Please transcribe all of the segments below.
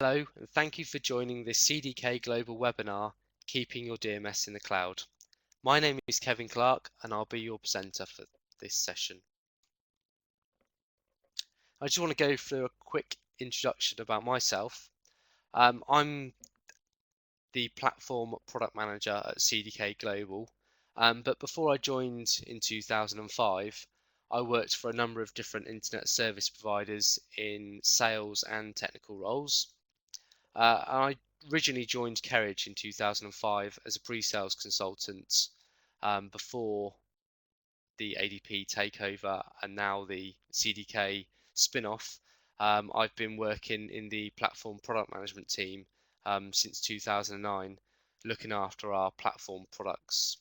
Hello, and thank you for joining this CDK Global webinar, Keeping Your DMS in the Cloud. My name is Kevin Clark, and I'll be your presenter for this session. I just want to go through a quick introduction about myself. I'm the Platform Product Manager at CDK Global, but before I joined in 2005, I worked for a number of different internet service providers in sales and technical roles. I originally joined Kerridge in 2005 as a pre-sales consultant before the ADP takeover and now the CDK spin-off. I've been working in the platform product management team since 2009, looking after our platform products.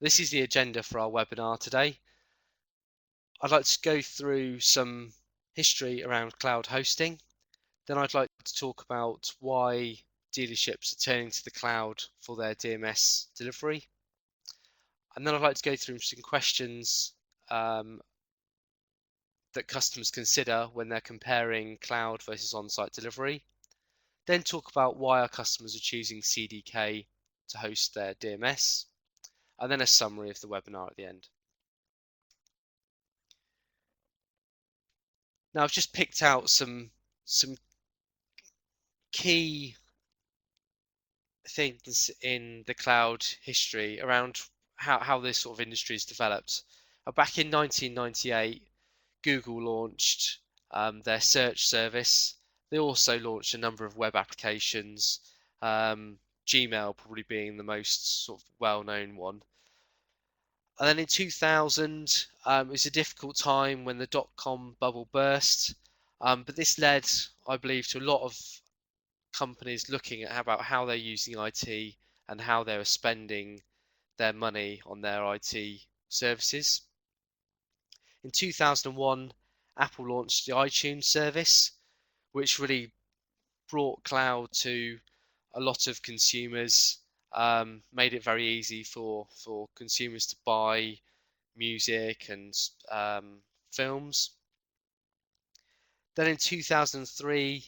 This is the agenda for our webinar today. I'd like to go through some history around cloud hosting. Then I'd like to talk about why dealerships are turning to the cloud for their DMS delivery. And then I'd like to go through some questions that customers consider when they're comparing cloud versus on-site delivery. Then talk about why our customers are choosing CDK to host their DMS. And then a summary of the webinar at the end. Now I've just picked out some key things in the cloud history around how this sort of industry has developed. Back in 1998, Google launched their search service. They also launched a number of web applications, Gmail probably being the most sort of well-known one. And then in 2000, it was a difficult time when the dot-com bubble burst, but this led, I believe, to a lot of companies looking at about how they're using IT and how they're spending their money on their IT services. In 2001, Apple launched the iTunes service, which really brought cloud to a lot of consumers, made it very easy for consumers to buy music and films. Then in 2003,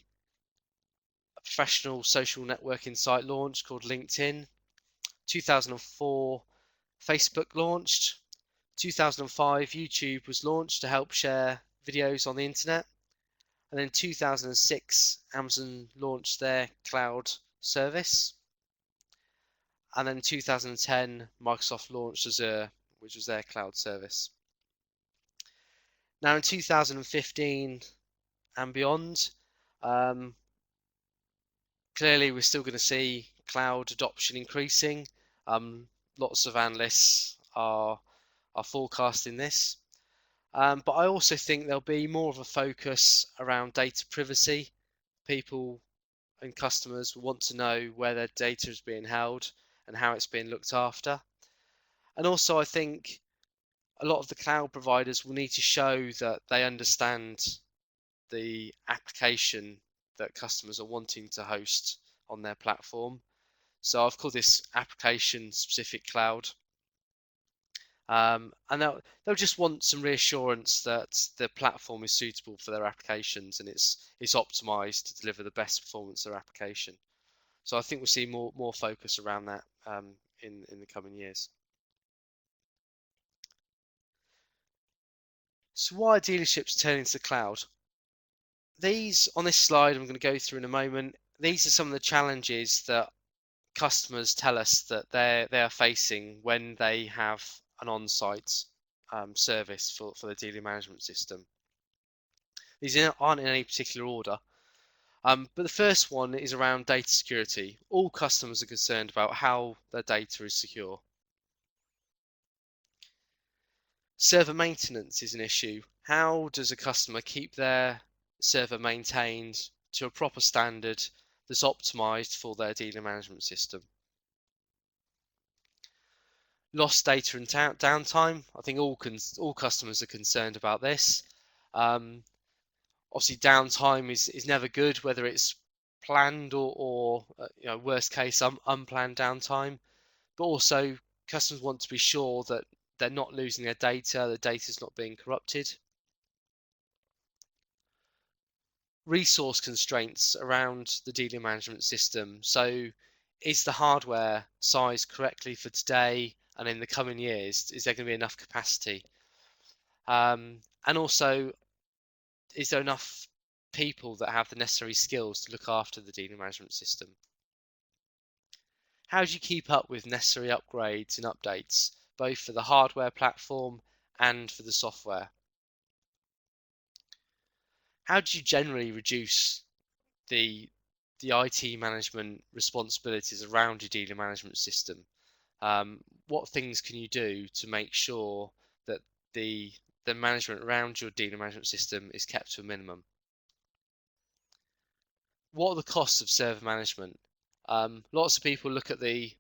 a professional social networking site launched called LinkedIn. 2004, Facebook launched. 2005, YouTube was launched to help share videos on the internet. And then 2006, Amazon launched their cloud service. And then 2010, Microsoft launched Azure, which was their cloud service. Now in 2015 and beyond, clearly we're still going to see cloud adoption increasing. Lots of analysts are forecasting this. But I also think there'll be more of a focus around data privacy. People and customers want to know where their data is being held and how it's being looked after. And also I think a lot of the cloud providers will need to show that they understand the application that customers are wanting to host on their platform. So I've called this application specific cloud. And they'll just want some reassurance that the platform is suitable for their applications and it's optimized to deliver the best performance of their application. So I think we'll see more focus around that in the coming years. So why are dealerships turning to the cloud? These on this slide I'm going to go through in a moment. These are some of the challenges that customers tell us that they are facing when they have an on-site service for the dealer management system. These aren't in any particular order, but the first one is around data security. All customers are concerned about how their data is secure. Server maintenance is an issue. How does a customer keep their server maintained to a proper standard that's optimized for their dealer management system? Lost data and downtime. I think all customers are concerned about this. Obviously, downtime is never good, whether it's planned or worst case unplanned downtime. But also, customers want to be sure that they're not losing their data, the data is not being corrupted. resource constraints around the dealer management system. So, is the hardware sized correctly for today and in the coming years? Is there going to be enough capacity? And also, is there enough people that have the necessary skills to look after the dealer management system? How do you keep up with necessary upgrades and updates, both for the hardware platform and for the software? How do you generally reduce the IT management responsibilities around your dealer management system? What things can you do to make sure that the management around your dealer management system is kept to a minimum? What are the costs of server management? Lots of people look at the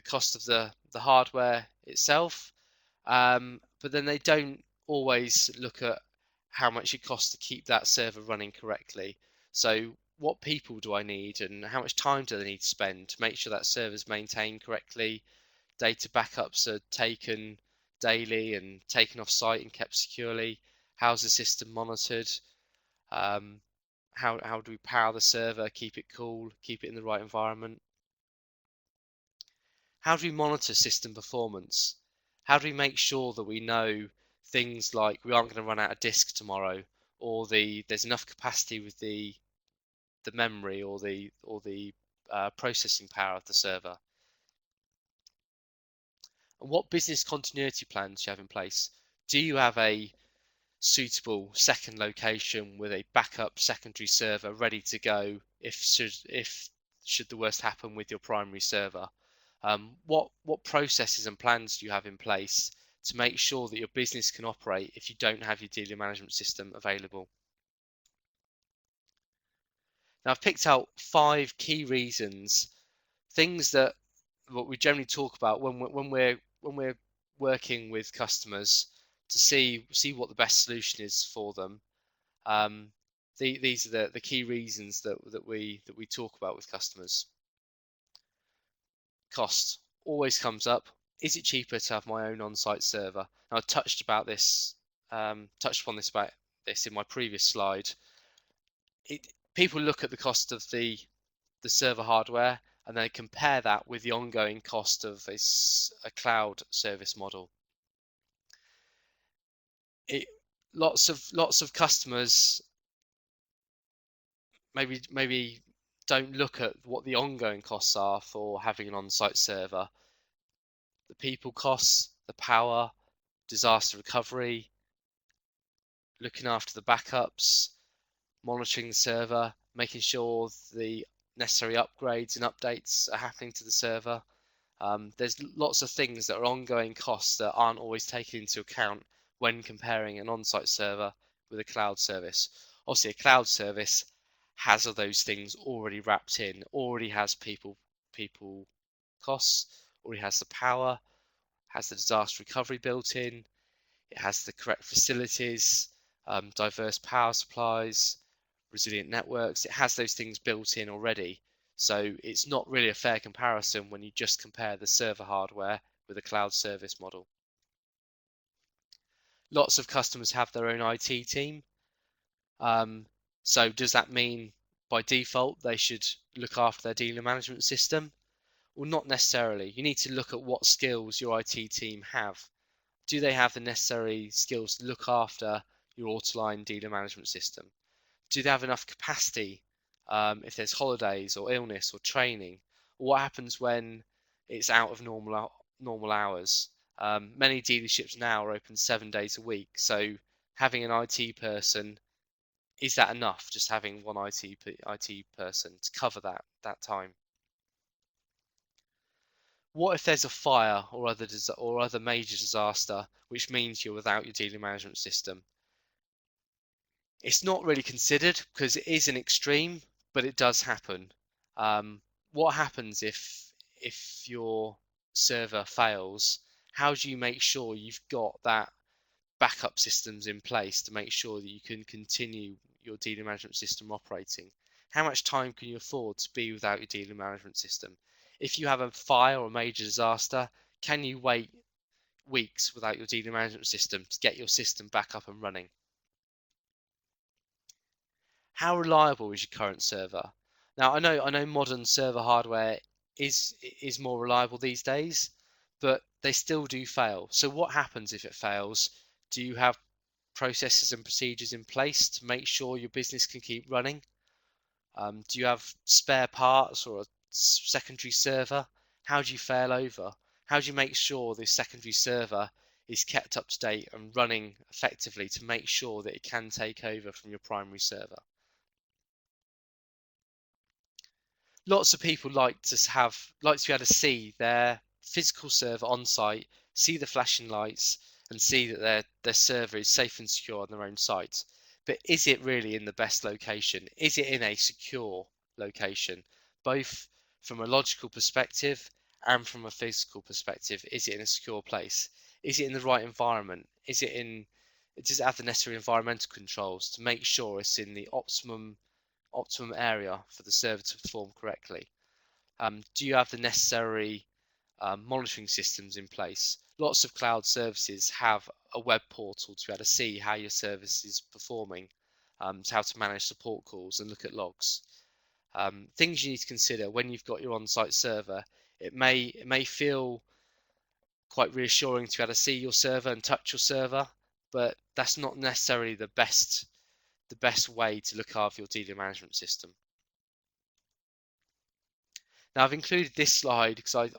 cost of the hardware itself, but then they don't always look at how much it costs to keep that server running correctly. So what people do I need and how much time do they need to spend to make sure that server is maintained correctly, data backups are taken daily and taken off site and kept securely, how's the system monitored, um, how do we power the server, keep it cool, keep it in the right environment? How do we monitor system performance? How do we make sure that we know things like we aren't going to run out of disk tomorrow, or there's enough capacity with the memory or the processing power of the server? And what business continuity plans do you have in place? Do you have a suitable second location with a backup secondary server ready to go if should the worst happen with your primary server? What processes and plans do you have in place to make sure that your business can operate if you don't have your dealer management system available? Now, I've picked out 5 key reasons, things that what we generally talk about when we're working with customers to see what the best solution is for them. Um, these are the key reasons that we talk about with customers. Cost always comes up. Is it cheaper to have my own on-site server? Now, I touched upon this about this in my previous slide. People look at the cost of the server hardware and they compare that with the ongoing cost of a cloud service model. It lots of customers maybe don't look at what the ongoing costs are for having an on-site server. The people costs, the power, disaster recovery, looking after the backups, monitoring the server, making sure the necessary upgrades and updates are happening to the server. There's lots of things that are ongoing costs that aren't always taken into account when comparing an on-site server with a cloud service. Obviously, a cloud service has all those things already wrapped in, already has people costs, already has the power, has the disaster recovery built in, it has the correct facilities, diverse power supplies, resilient networks. It has those things built in already. So it's not really a fair comparison when you just compare the server hardware with a cloud service model. Lots of customers have their own IT team. So does that mean by default they should look after their dealer management system? Well, not necessarily. You need to look at what skills your IT team have. Do they have the necessary skills to look after your Autoline dealer management system? Do they have enough capacity if there's holidays or illness or training? Or what happens when it's out of normal hours? Many dealerships now are open 7 days a week, so having an IT person, is that enough? Just having one IT person to cover that time? What if there's a fire or other major disaster, which means you're without your dealer management system? It's not really considered because it is an extreme, but it does happen. What happens if your server fails? How do you make sure you've got that backup systems in place to make sure that you can continue your dealer management system operating? How much time can you afford to be without your dealer management system? If you have a fire or a major disaster, can you wait weeks without your dealer management system to get your system back up and running? How reliable is your current server? Now, I know modern server hardware is more reliable these days, but they still do fail. So what happens if it fails? Do you have processes and procedures in place to make sure your business can keep running? Do you have spare parts or a secondary server? How do you fail over? How do you make sure this secondary server is kept up to date and running effectively to make sure that it can take over from your primary server? Lots of people like to be able to see their physical server on site, see the flashing lights, and see that their server is safe and secure on their own site. But is it really in the best location? Is it in a secure location? Both from a logical perspective and from a physical perspective, is it in a secure place? Is it in the right environment? Does it have the necessary environmental controls to make sure it's in the optimum area for the server to perform correctly? Do you have the necessary monitoring systems in place? Lots of cloud services have a web portal to be able to see how your service is performing, how to manage support calls and look at logs. Things you need to consider when you've got your on-site server. It may feel quite reassuring to be able to see your server and touch your server, but that's not necessarily the best way to look after your dealer management system. Now, I've included this slide because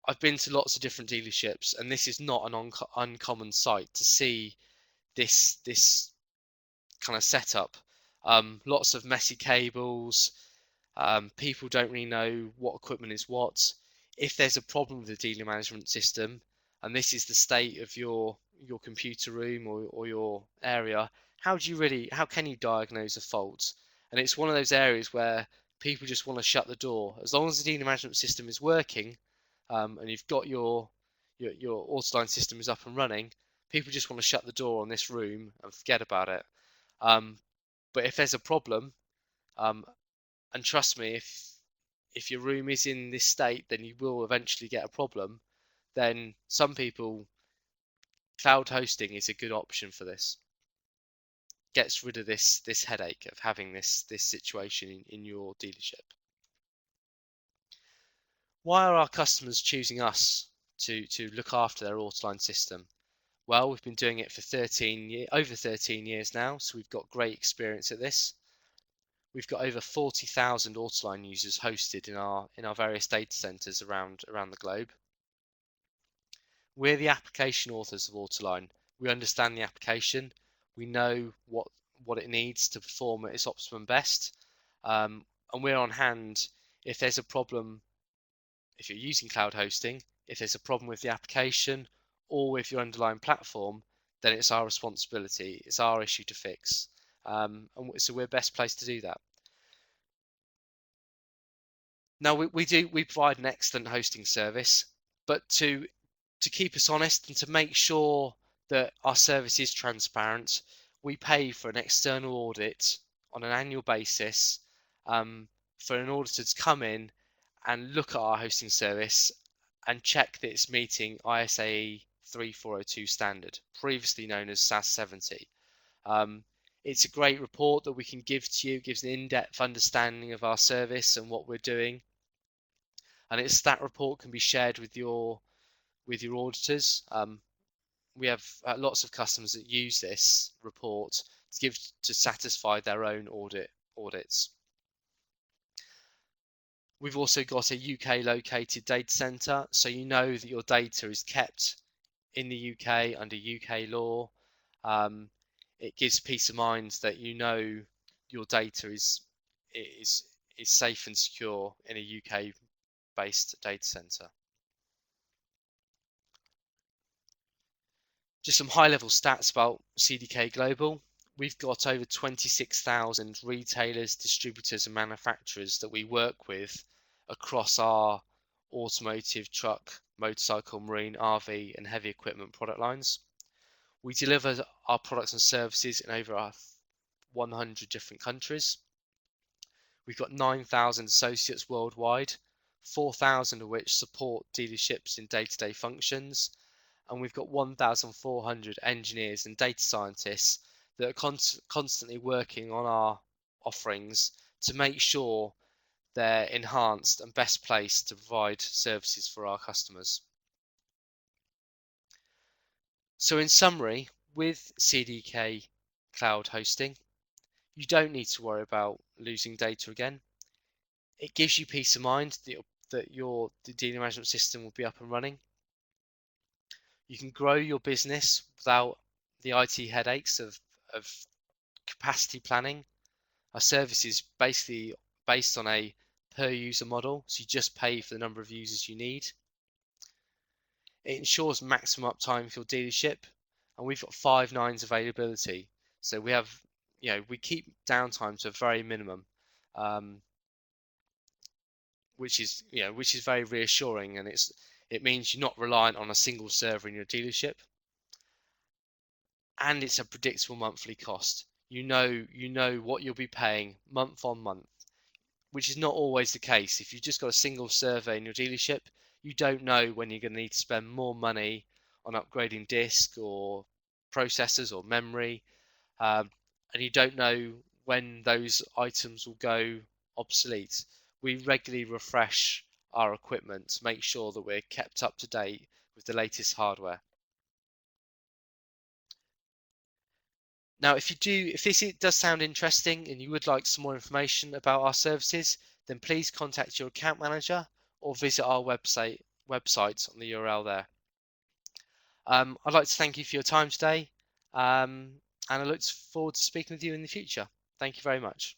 I've been to lots of different dealerships, and this is not an uncommon sight to see this kind of setup. Lots of messy cables. People don't really know what equipment is what. If there's a problem with the dealer management system, and this is the state of your computer room or your area, how can you diagnose a fault? And it's one of those areas where people just want to shut the door. As long as the dealer management system is working, and you've got your Autoline system is up and running, people just want to shut the door on this room and forget about it. But if there's a problem, um, and trust me, if your room is in this state, then you will eventually get a problem. Then some people, cloud hosting is a good option for this. Gets rid of this headache of having this situation in your dealership. Why are our customers choosing us to look after their Autoline system? Well, we've been doing it for over 13 years now, so we've got great experience at this. We've got over 40,000 Autoline users hosted in our various data centers around the globe. We're the application authors of Autoline. We understand the application. We know what it needs to perform at its optimum best, and we're on hand if there's a problem. If you're using cloud hosting, if there's a problem with the application or with your underlying platform, then it's our responsibility. It's our issue to fix, and so we're best placed to do that. Now we provide an excellent hosting service, but to keep us honest and to make sure that our service is transparent, we pay for an external audit on an annual basis, for an auditor to come in and look at our hosting service and check that it's meeting ISAE 3402 standard, previously known as SAS 70. It's a great report that we can give to you. It gives an in-depth understanding of our service and what we're doing, and that report can be shared with your auditors. We have lots of customers that use this report to satisfy their own audits. We've also got a UK located data center, so you know that your data is kept in the UK under UK law. It gives peace of mind that you know your data is safe and secure in a UK based data center. Just some high level stats about CDK Global. We've got over 26,000 retailers, distributors and manufacturers that we work with across our automotive, truck, motorcycle, marine, RV and heavy equipment product lines. We deliver our products and services in over 100 different countries. We've got 9,000 associates worldwide, 4,000 of which support dealerships in day-to-day functions, and we've got 1,400 engineers and data scientists that are constantly working on our offerings to make sure they're enhanced and best placed to provide services for our customers. So in summary, with CDK Cloud Hosting, you don't need to worry about losing data again. It gives you peace of mind that your dealer management system will be up and running. You can grow your business without the IT headaches of capacity planning. Our service is basically based on a per user model, so you just pay for the number of users you need. It ensures maximum uptime for your dealership, and we've got 5 nines availability. So we have, we keep downtime to a very minimum, which is very reassuring, and it means you're not reliant on a single server in your dealership, and it's a predictable monthly cost. You know what you'll be paying month on month, which is not always the case. If you've just got a single server in your dealership, you don't know when you're going to need to spend more money on upgrading disk or processors or memory, and you don't know when those items will go obsolete. We regularly refresh our equipment to make sure that we're kept up to date with the latest hardware. Now, if this does sound interesting and you would like some more information about our services, then please contact your account manager or visit our website on the URL there. I'd like to thank you for your time today, and I look forward to speaking with you in the future. Thank you very much.